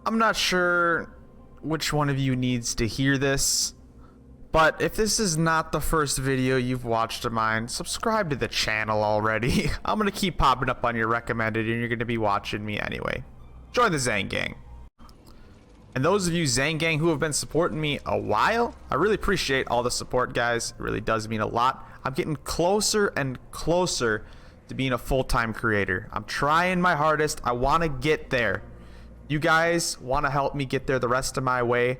I'm not sure which one of you needs to hear this, but if this is not the first video you've watched of mine, subscribe to the channel already. I'm gonna keep popping up on your recommended and you're gonna be watching me anyway. Join the Zane gang. And those of you Zane gang who have been supporting me a while, I really appreciate all the support, guys. It really does mean a lot. I'm getting closer and closer to being a full-time creator. I'm trying my hardest. I want to get there. You guys want to help me get there the rest of my way.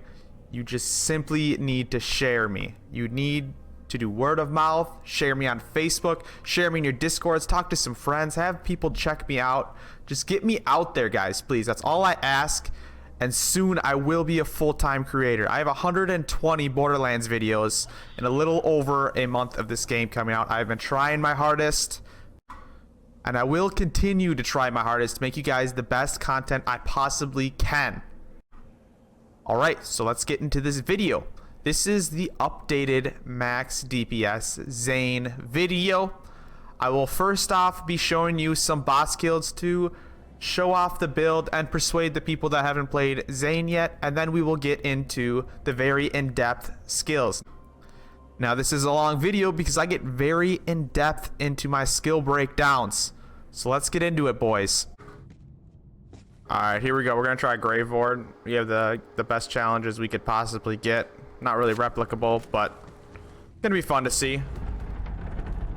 You just simply need to share me. You need to do word of mouth, share me on Facebook, share me in your Discords, talk to some friends, have people check me out. Just get me out there, guys, please. That's all I ask. And soon I will be a full-time creator. I have 120 Borderlands videos in a little over a month of this game coming out. I've been trying my hardest, and I will continue to try my hardest to make you guys the best content I possibly can. Alright, so let's get into this video. This is the updated max DPS Zane video. I will first off be showing you some boss kills to show off the build and persuade the people that haven't played Zane yet, and then we will get into the very in-depth skills. Now this is a long video because I get very in-depth into my skill breakdowns, so let's get into it, boys. Alright, here we go. We're gonna try Gravelord. We have the best challenges we could possibly get. Not really replicable, but gonna be fun to see.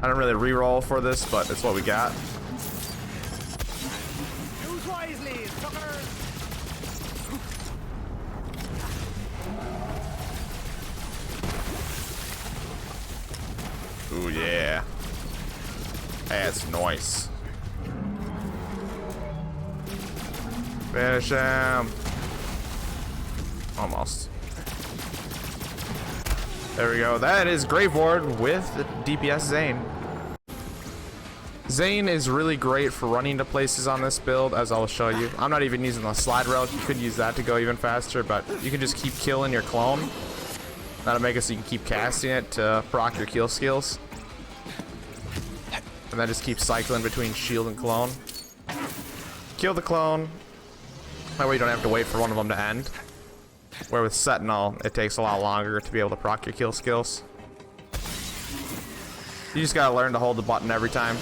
I don't really re-roll for this, but it's what we got. Ooh, yeah. That's nice. Finish him. Almost. There we go. That is Gravelord with DPS Zane. Zane is really great for running to places on this build, as I'll show you. I'm not even using the slide relic. You could use that to go even faster, but you can just keep killing your clone. That'll make it so you can keep casting it to proc your kill skills. And then just keep cycling between shield and clone. Kill the clone. That way you don't have to wait for one of them to end. Where with Sentinel, it takes a lot longer to be able to proc your kill skills. You just gotta learn to hold the button every time.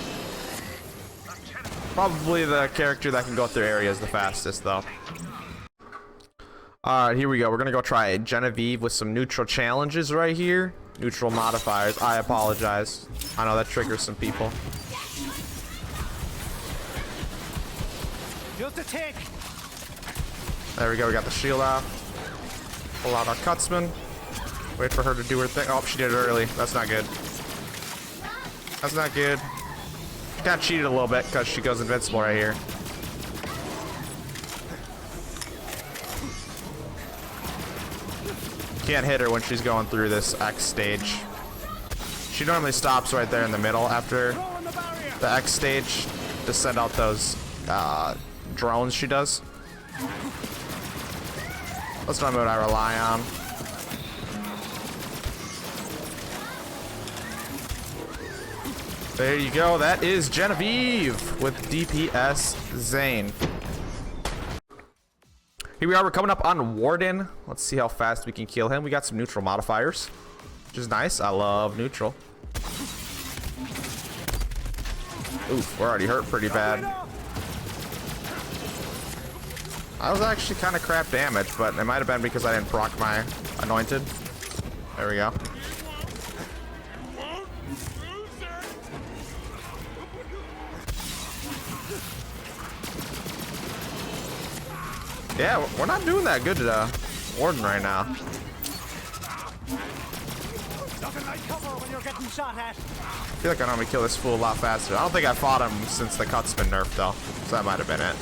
Probably the character that can go through areas the fastest, though. Alright, here we go. We're gonna go try Genevieve with some neutral challenges right here. Neutral modifiers. I apologize. I know that triggers some people. Just a tick. There we go. We got the shield off. Pull out our Cutsman. Wait for her to do her thing. Oh, she did it early. That's not good. That's not good. Got cheated a little bit because she goes invincible right here. Can't hit her when she's going through this X stage. She normally stops right there in the middle after the X stage to send out those drones she does. That's not what I rely on. There you go. That is Genevieve with DPS Zane. Here we are. We're coming up on Warden. Let's see how fast we can kill him. We got some neutral modifiers, which is nice. I love neutral. Oof, we're already hurt pretty bad. I was actually kind of crap damage, but it might have been because I didn't proc my anointed. There we go. Yeah, we're not doing that good to Warden right now. I feel like I normally kill this fool a lot faster. I don't think I fought him since the cut's been nerfed though, so that might have been it.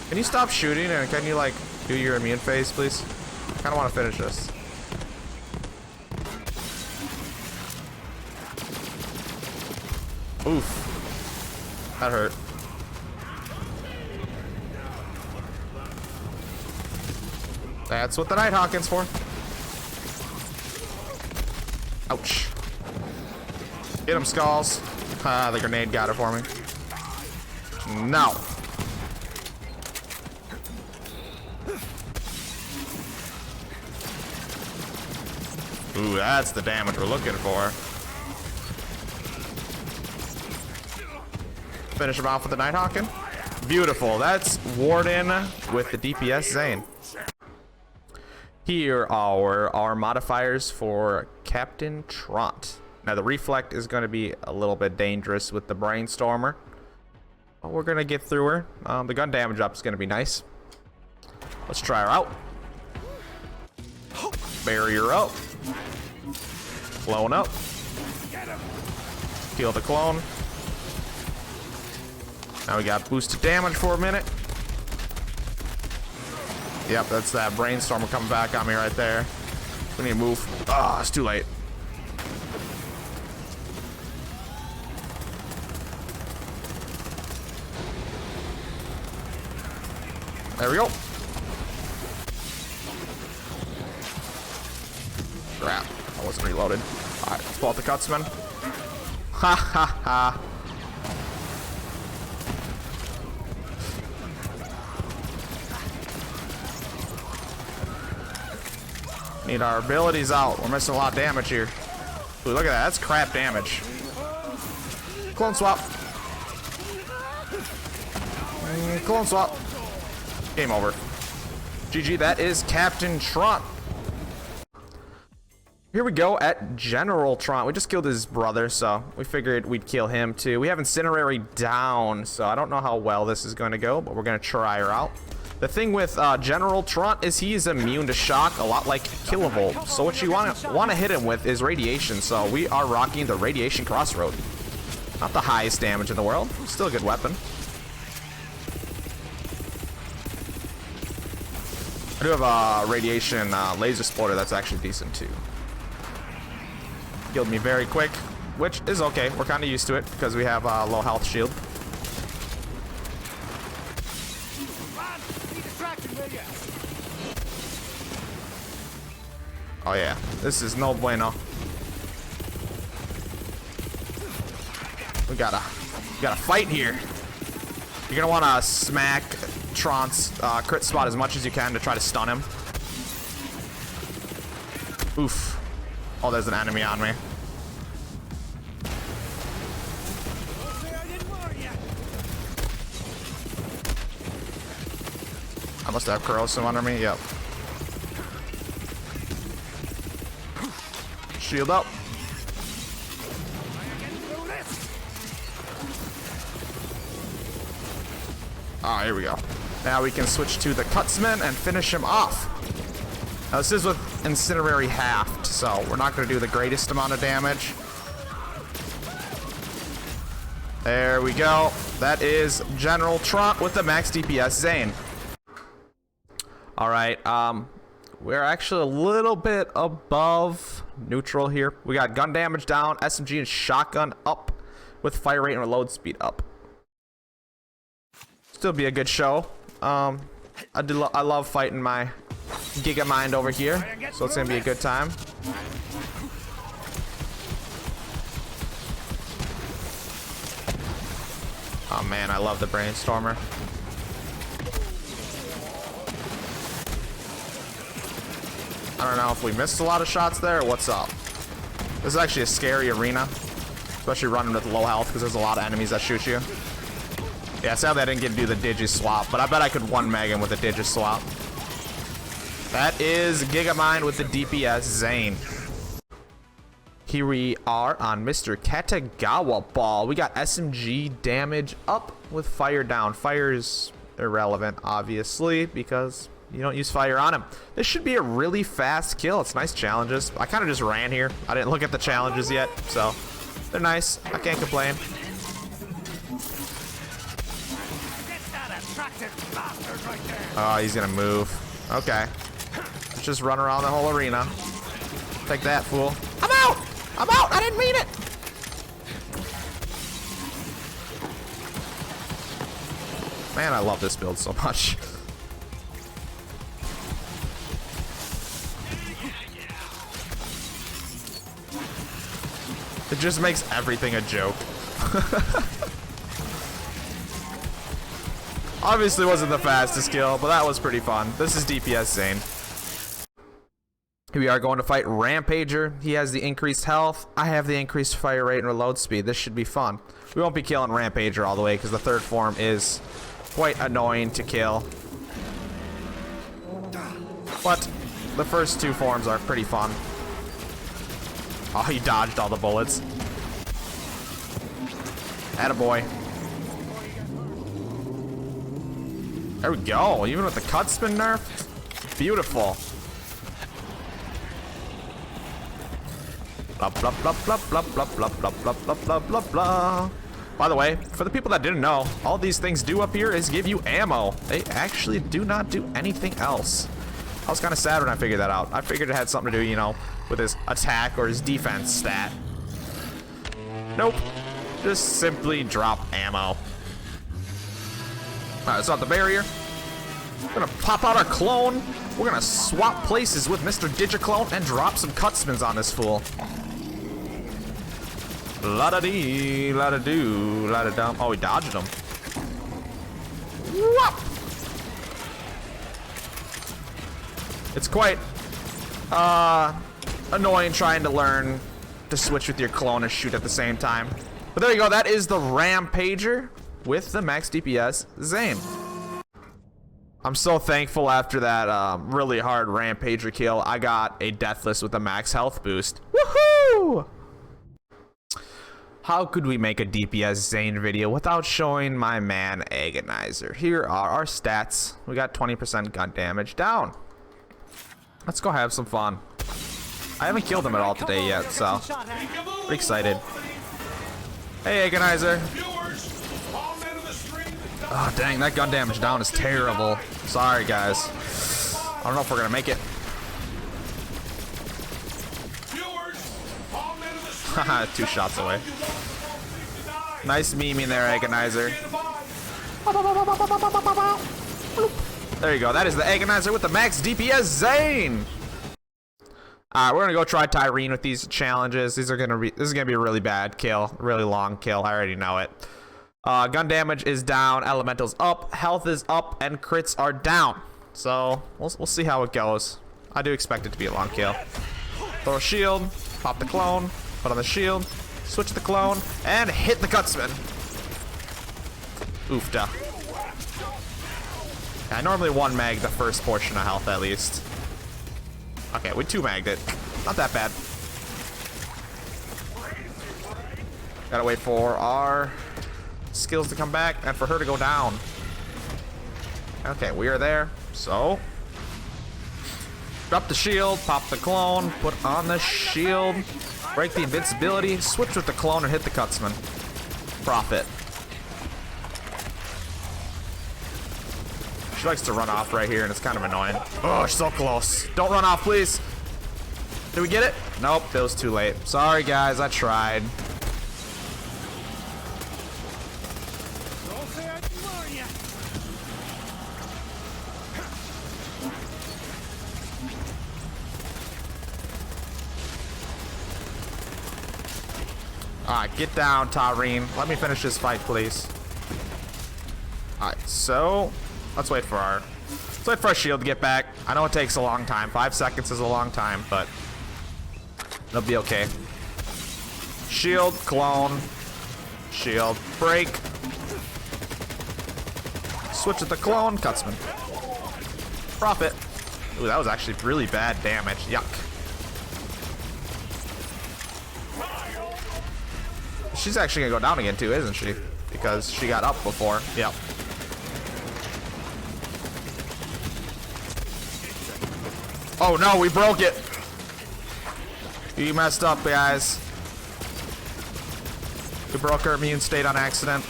Can you stop shooting and can you like do your immune phase, please? I kind of want to finish this. Oof, that hurt. That's what the Nighthawk is for. Ouch. Get him, Skulls. Ah, the grenade got it for me. No. Ooh, that's the damage we're looking for. Finish him off with the Nighthawking. Beautiful. That's Warden with the DPS Zane. Here are our modifiers for Captain Trot. Now the Reflect is going to be a little bit dangerous with the Brainstormer. But we're going to get through her. The gun damage up is going to be nice. Let's try her out. Barrier up. Clone up. Kill the clone. Now we got boosted damage for a minute. Yep, that's that Brainstormer coming back on me right there. We need to move. Ah, oh, it's too late. There we go. Crap, I wasn't reloaded. Alright, let's pull out the Cutsman. Ha ha ha. Need our abilities out. We're missing a lot of damage here. Ooh, look at that. That's crap damage. Clone swap. Clone swap. Game over. GG, that is Captain Trot. Here we go at General Trot. We just killed his brother, so we figured we'd kill him too. We have Incinerary down, so I don't know how well this is going to go, but we're going to try her out. The thing with General Trot is he's immune to shock, a lot like Kilovolt. So what you want to hit him with is radiation. So we are rocking the Radiation Crossroad. Not the highest damage in the world, still a good weapon. I do have a Radiation Laser Exploder that's actually decent too. Killed me very quick, which is okay. We're kind of used to it because we have a low health shield. Oh yeah, this is no bueno. We gotta fight here. You're gonna want to smack Tron's crit spot as much as you can to try to stun him. Oof. Oh, there's an enemy on me. I must have corrosive under me. Yep. Shield up. Ah, here we go. Now we can switch to the Cutsman and finish him off. Now this is with Incinerary halved, so we're not going to do the greatest amount of damage. There we go. That is General Trot with the max DPS Zane. Alright, we're actually a little bit above neutral here. We got gun damage down, SMG and shotgun up, with fire rate and reload speed up. Still be a good show. I love fighting my Giga Mind over here, so it's gonna be a good time. Oh man, I love the Brainstormer. I don't know if we missed a lot of shots there or what's up. This is actually a scary arena, especially running with low health because there's a lot of enemies that shoot you. Yeah, sadly I didn't get to do the Digi swap, but I bet I could one meg him with a Digi swap. That is Gigamind with the DPS Zane. Here we are on Mr. Katagawa Ball. We got SMG damage up with fire down. Fire is irrelevant, obviously, because you don't use fire on him. This should be a really fast kill. It's nice challenges. I kind of just ran here. I didn't look at the challenges yet, so they're nice. I can't complain. Oh, he's gonna move. Okay. Let's just run around the whole arena. Take that, fool. I'm out! I'm out! I didn't mean it! Man, I love this build so much. It just makes everything a joke. Obviously wasn't the fastest kill, but that was pretty fun. This is DPS Zane. We are going to fight Rampager. He has the increased health. I have the increased fire rate and reload speed. This should be fun. We won't be killing Rampager all the way because the third form is quite annoying to kill. But the first two forms are pretty fun. Oh, he dodged all the bullets. Attaboy. There we go. Even with the cut spin nerfed. Beautiful. Blah, blah, blah, blah, blah, blah, blah, blah, blah, blah, blah, blah, blah. By the way, for the people that didn't know, all these things do up here is give you ammo. They actually do not do anything else. I was kind of sad when I figured that out. I figured it had something to do, you know, with his attack or his defense stat. Nope. Just simply drop ammo. Alright, so at the barrier. We're gonna pop out our clone. We're gonna swap places with Mr. Digiclone and drop some cutsmans on this fool. La-da-dee, la-da-doo, la-da-dum. Oh, he dodged him. Whoop! It's quite annoying trying to learn to switch with your clone and shoot at the same time. But there you go, that is the Rampager with the max DPS Zane. I'm so thankful after that really hard Rampager kill, I got a Deathless with a max health boost. Woohoo! How could we make a DPS Zane video without showing my man Agonizer? Here are our stats. We got 20% gun damage down. Let's go have some fun. I haven't killed him at all today yet, so pretty excited. Hey, Agonizer. Oh, dang, that gun damage down is terrible. Sorry, guys. I don't know if we're gonna make it. Haha, 2 shots away. Nice memeing there, Agonizer. There you go. That is the Agonizer with the max DPS Zane. Alright, we're gonna go try Irene with these challenges. This is gonna be a really bad kill, really long kill. I already know it. Gun damage is down, elemental's up, health is up, and crits are down. So we'll see how it goes. I do expect it to be a long kill. Throw a shield, pop the clone, put on the shield, switch the clone, and hit the cutsman. Oofda. I normally 1 mag the first portion of health at least. Okay, we 2 magged it. Not that bad. Gotta wait for our skills to come back and for her to go down. Okay, we are there. So, drop the shield, pop the clone, put on the shield, break the invincibility, switch with the clone, and hit the cutsman. Profit. She likes to run off right here, and it's kind of annoying. Oh, she's so close. Don't run off, please. Did we get it? Nope, it was too late. Sorry, guys, I tried. Alright, get down, Irene. Let me finish this fight, please. Alright, so let's wait for our shield to get back. I know it takes a long time. 5 seconds is a long time, but it'll be okay. Shield, clone, shield, break. Switch with the clone, cutsman. Profit. Ooh, that was actually really bad damage. Yuck. She's actually gonna go down again too, isn't she? Because she got up before. Yep. Oh no, we broke it. You messed up, guys. We broke her immune state on accident.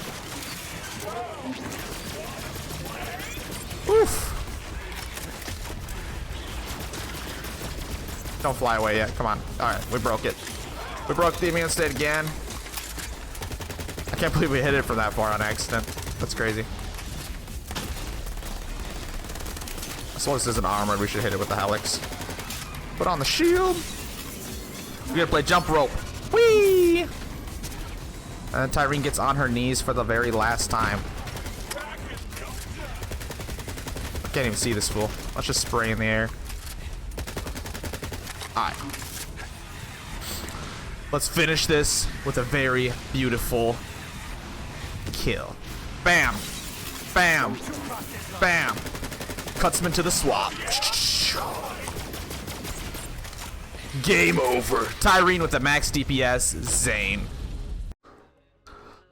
Oof. Don't fly away yet. Come on. Alright, we broke it. We broke the immune state again. I can't believe we hit it from that far on accident. That's crazy. As long as this isn't armored, we should hit it with the helix. Put on the shield. We're gonna play jump rope. Whee! And Irene gets on her knees for the very last time. I can't even see this fool. Let's just spray in the air. Alright. Let's finish this with a very beautiful kill. Bam. Bam. Bam. Cuts him into the swamp. Game over. Irene with the max DPS. Zane.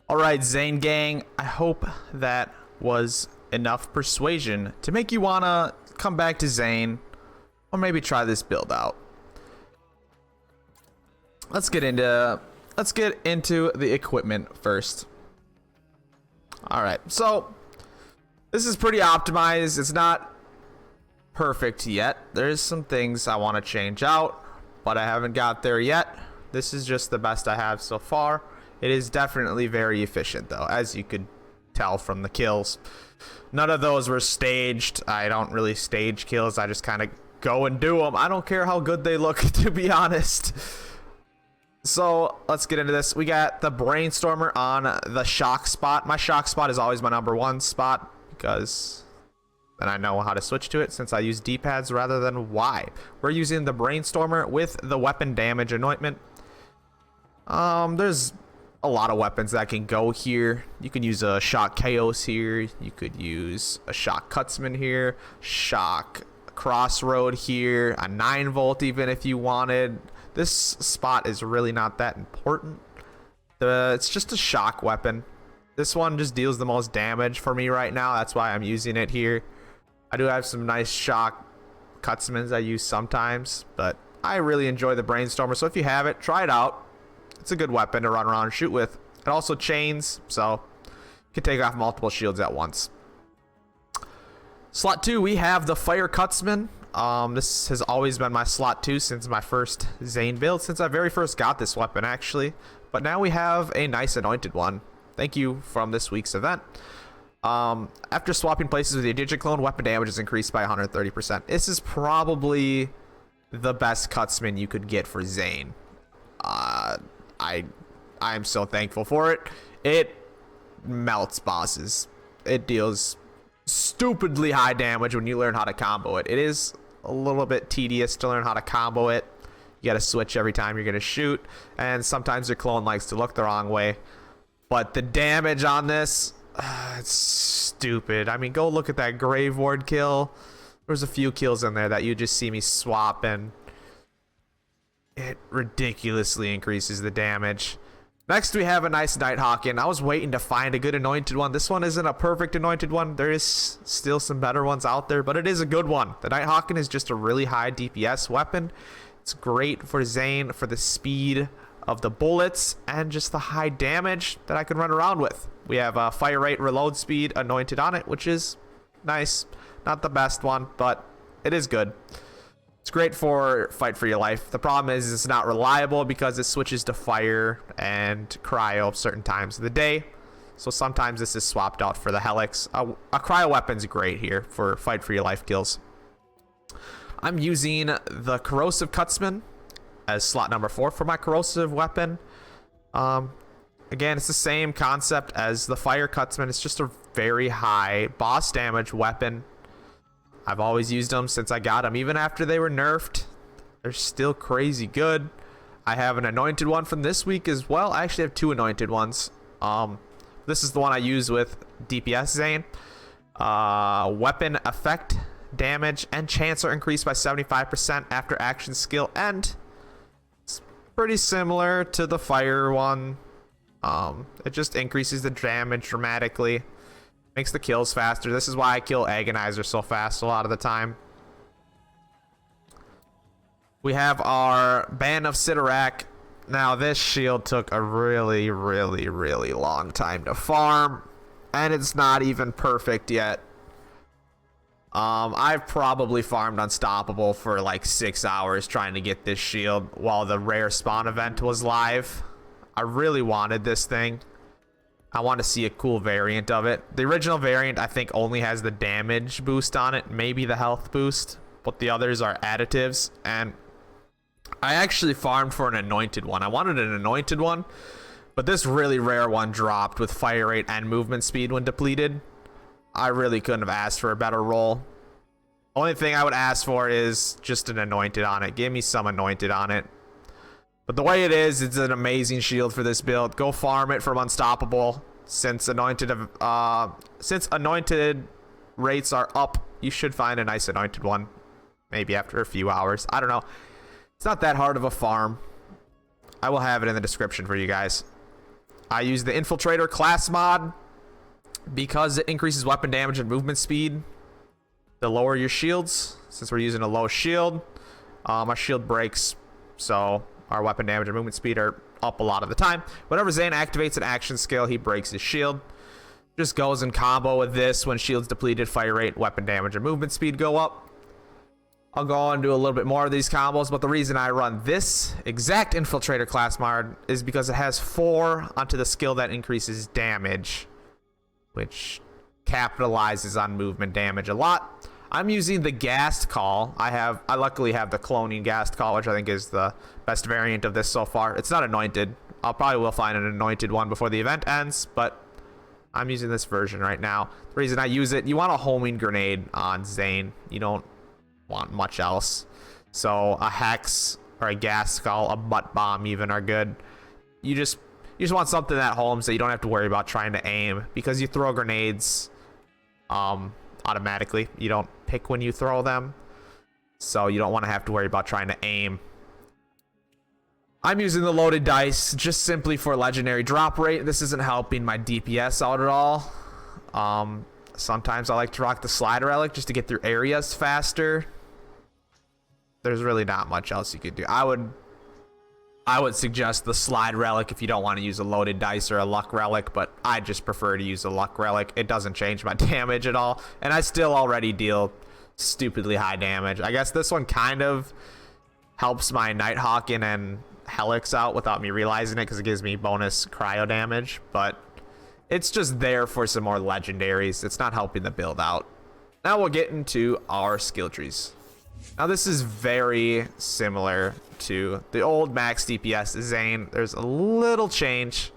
Alright, Zane gang. I hope that was enough persuasion to make you wanna come back to Zane. Or maybe try this build out. Let's get into the equipment first. Alright, so this is pretty optimized. It's not perfect yet. There's some things I want to change out, but I haven't got there yet. This is just the best I have so far. It is definitely very efficient though, as you could tell from the kills. None of those were staged. I don't really stage kills. I just kind of go and do them. I don't care how good they look, to be honest. So let's get into this. We got the Brainstormer on the shock spot. My shock spot is always my #1 spot because then I know how to switch to it since I use D-pads rather than Y. We're using the Brainstormer with the weapon damage anointment. There's a lot of weapons that can go here. You can use a shock chaos here. You could use a shock cutsman here, shock crossroad here, a 9-volt even if you wanted. This spot is really not that important. It's just a shock weapon. This one just deals the most damage for me right now. That's why I'm using it here. I do have some nice shock cutsmans I use sometimes, but I really enjoy the Brainstormer. So if you have it, try it out. It's a good weapon to run around and shoot with. It also chains, so you can take off multiple shields at once. Slot 2, we have the Fire Cutsman. This has always been my slot 2 since my first Zane build, since I very first got this weapon actually. But now we have a nice anointed one. Thank you from this week's event. After swapping places with the Digiclone, weapon damage is increased by 130%. This is probably the best Cutsman you could get for Zane. I'm so thankful for it. It melts bosses. It deals stupidly high damage when you learn how to combo it. It is a little bit tedious to learn how to combo it. You gotta switch every time you're gonna shoot, and sometimes your clone likes to look the wrong way. But the damage on this, it's stupid. I mean, go look at that Gravelord kill. There's a few kills in there that you just see me swap, and it ridiculously increases the damage. Next, we have a nice Nighthawk. I was waiting to find a good anointed one. This one isn't a perfect anointed one. There is still some better ones out there, but it is a good one. The Nighthawk is just a really high DPS weapon. It's great for Zane, for the speed of the bullets, and just the high damage that I can run around with. We have a fire rate reload speed anointed on it, which is nice. Not the best one, but it is good. It's great for fight for your life. The problem is it's not reliable because it switches to fire and cryo certain times of the day. So sometimes this is swapped out for the Helix. A cryo weapon's great here for fight for your life kills. I'm using the Corrosive Cutsman as slot #4 for my corrosive weapon. Again, it's the same concept as the Fire Cutsman. It's just a very high boss damage weapon. I've always used them since I got them. Even after they were nerfed, they're still crazy good. I have an anointed one from this week as well. I actually have 2 anointed ones. This is the one I use with DPS Zane. Weapon effect damage and chance are increased by 75% after action skill end. It's pretty similar to the fire one. It just increases the damage dramatically. Makes the kills faster. This is why I kill Agonizer so fast a lot of the time. We have our Band of Sidorak. Now this shield took a really long time to farm, and it's not even perfect yet. I've probably farmed Unstoppable for like 6 hours trying to get this shield while the rare spawn event was live. I really wanted this thing. I want to see a cool variant of it. The original variant, I think, only has the damage boost on it, maybe the health boost, but the others are additives. And I actually farmed for an anointed one. I wanted an anointed one, but this really rare one dropped with fire rate and movement speed when depleted. I really couldn't have asked for a better roll. Only thing I would ask for is just an anointed on it. Give me some anointed on it. But the way it is, it's an amazing shield for this build. Go farm it from unstoppable. Since anointed rates are up, you should find a nice anointed one. Maybe after a few hours. I don't know. It's not that hard of a farm. I will have it in the description for you guys. I use the Infiltrator class mod because it increases weapon damage and movement speed to lower your shields. Since we're using a low shield, our shield breaks, so our weapon damage and movement speed are up a lot of the time. Whenever Zane activates an action skill, he breaks his shield. Just goes in combo with this. When shields depleted, fire rate, weapon damage, and movement speed go up. I'll go on and do a little bit more of these combos, but the reason I run this exact Infiltrator class mod is because it has 4 onto the skill that increases damage, which capitalizes on movement damage a lot. I'm using the Ghast Call. I luckily have the cloning Ghast Call, which I think is the best variant of this so far. It's not anointed. I'll probably will find an anointed one before the event ends, but I'm using this version right now. The reason I use it, you want a homing grenade on Zane. You don't want much else. So a Hex or a Ghast Call, a Butt Bomb even are good. You just want something that homes that you don't have to worry about trying to aim, because you throw grenades automatically. You don't pick when you throw them, so you don't want to have to worry about trying to aim. I'm using the loaded dice just simply for legendary drop rate. This isn't helping my DPS out at all. Sometimes I like to rock the slide relic just to get through areas faster. There's really not much else you could do. I would suggest the slide relic if you don't want to use a loaded dice or a luck relic, but I just prefer to use a luck relic. It doesn't change my damage at all, and I still already deal stupidly high damage. I guess this one kind of helps my Nighthawking and Helix out without me realizing it, because it gives me bonus cryo damage, but it's just there for some more legendaries. It's not helping the build out. Now we'll get into our skill trees. Now this is very similar to the old max DPS Zane. There's a little change.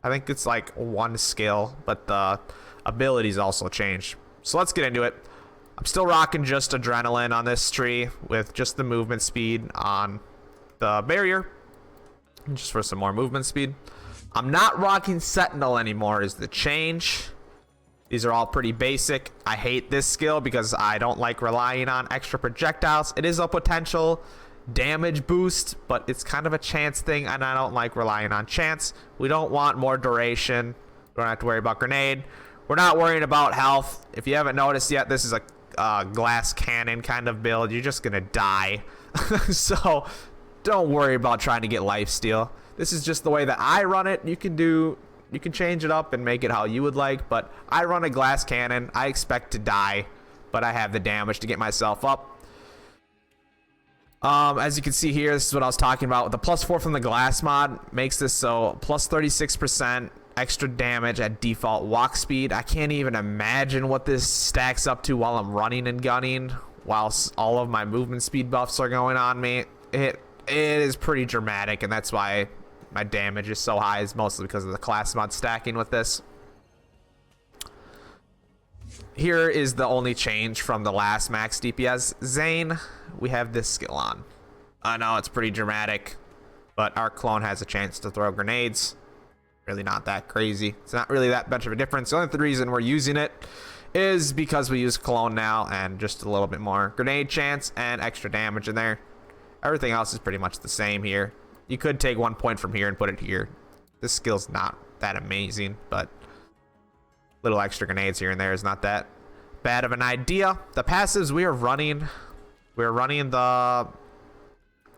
I think it's like 1 skill, but the abilities also change. So let's get into it. I'm still rocking just Adrenaline on this tree with just the movement speed on the barrier, just for some more movement speed. I'm not rocking Sentinel anymore is the change. These are all pretty basic. I hate this skill because I don't like relying on extra projectiles. It is a potential damage boost, but it's kind of a chance thing, and I don't like relying on chance. We don't want more duration. We don't have to worry about grenade. We're not worrying about health. If you haven't noticed yet, this is a glass cannon kind of build. You're just gonna die. So don't worry about trying to get lifesteal. This is just the way that I run it. You can change it up and make it how you would like, but I run a glass cannon. I expect to die, but I have the damage to get myself up. As you can see here, this is what I was talking about. The +4 from the glass mod makes this so plus 36% extra damage at default walk speed. I can't even imagine what this stacks up to while I'm running and gunning, whilst all of my movement speed buffs are going on me. It is pretty dramatic, and that's why my damage is so high, is mostly because of the class mod stacking with this. Here is the only change from the last max DPS Zane. We have this skill on. I know it's pretty dramatic, but our clone has a chance to throw grenades. Really not that crazy. It's not really that much of a difference. The only reason we're using it is because we use clone now, and just a little bit more grenade chance and extra damage in there. Everything else is pretty much the same here. You could take 1 point from here and put it here. This skill's not that amazing, but little extra grenades here and there is not that bad of an idea. The passives we're running the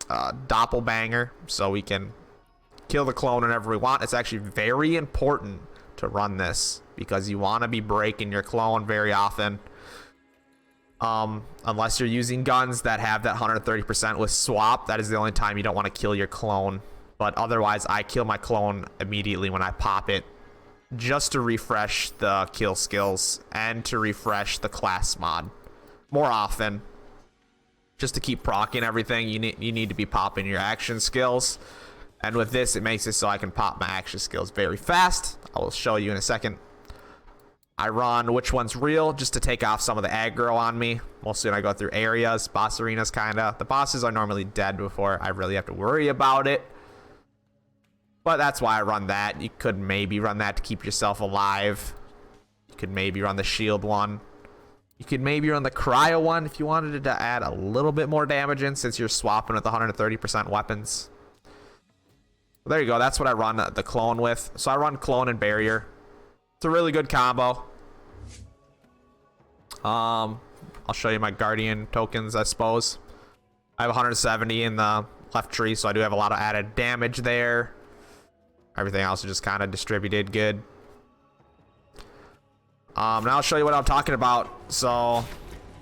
Doppelbanger, so we can kill the clone whenever we want. It's actually very important to run this because you want to be breaking your clone very often. Unless you're using guns that have that 130% with swap, that is the only time you don't want to kill your clone. But otherwise, I kill my clone immediately when I pop it, just to refresh the kill skills and to refresh the class mod more often. Just to keep proccing everything, you need to be popping your action skills. And with this, it makes it so I can pop my action skills very fast. I will show you in a second. I run which one's real just to take off some of the aggro on me. Mostly when I go through areas, boss arenas kinda. The bosses are normally dead before I really have to worry about it. But that's why I run that. You could maybe run that to keep yourself alive. You could maybe run the shield one. You could maybe run the cryo one if you wanted to add a little bit more damage in, since you're swapping with 130% weapons. There you go. That's what I run the clone with. So I run clone and barrier. It's a really good combo. I'll show you my guardian tokens, I suppose. I have 170 in the left tree, so I do have a lot of added damage there. Everything else is just kind of distributed good. Now I'll show you what I'm talking about. So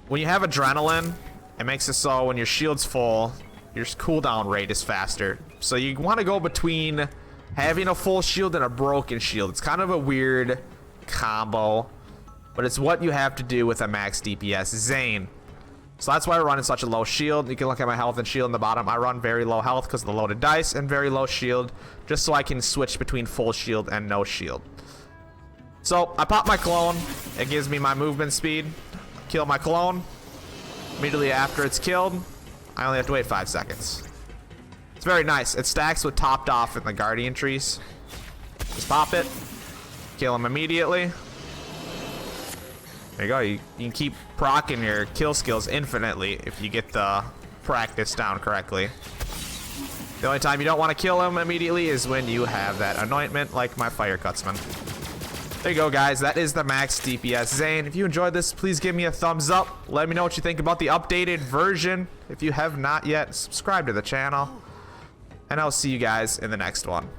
when you have adrenaline, it makes it so when your shield's full, your cooldown rate is faster. So you want to go between having a full shield and a broken shield. It's kind of a weird combo, but it's what you have to do with a max DPS Zane. So that's why I run in such a low shield. You can look at my health and shield in the bottom. I run very low health because of the loaded dice, and very low shield just so I can switch between full shield and no shield. So I pop my clone. It gives me my movement speed. Kill my clone. Immediately after it's killed, I only have to wait 5 seconds. It's very nice. It stacks with topped off in the guardian trees. Just pop it. Kill him immediately. There you go. You can keep proccing your kill skills infinitely if you get the practice down correctly. The only time you don't want to kill him immediately is when you have that anointment, like my fire cutsman. There you go, guys. That is the max DPS Zane. If you enjoyed this, please give me a thumbs up. Let me know what you think about the updated version. If you have not yet, subscribe to the channel. And I'll see you guys in the next one.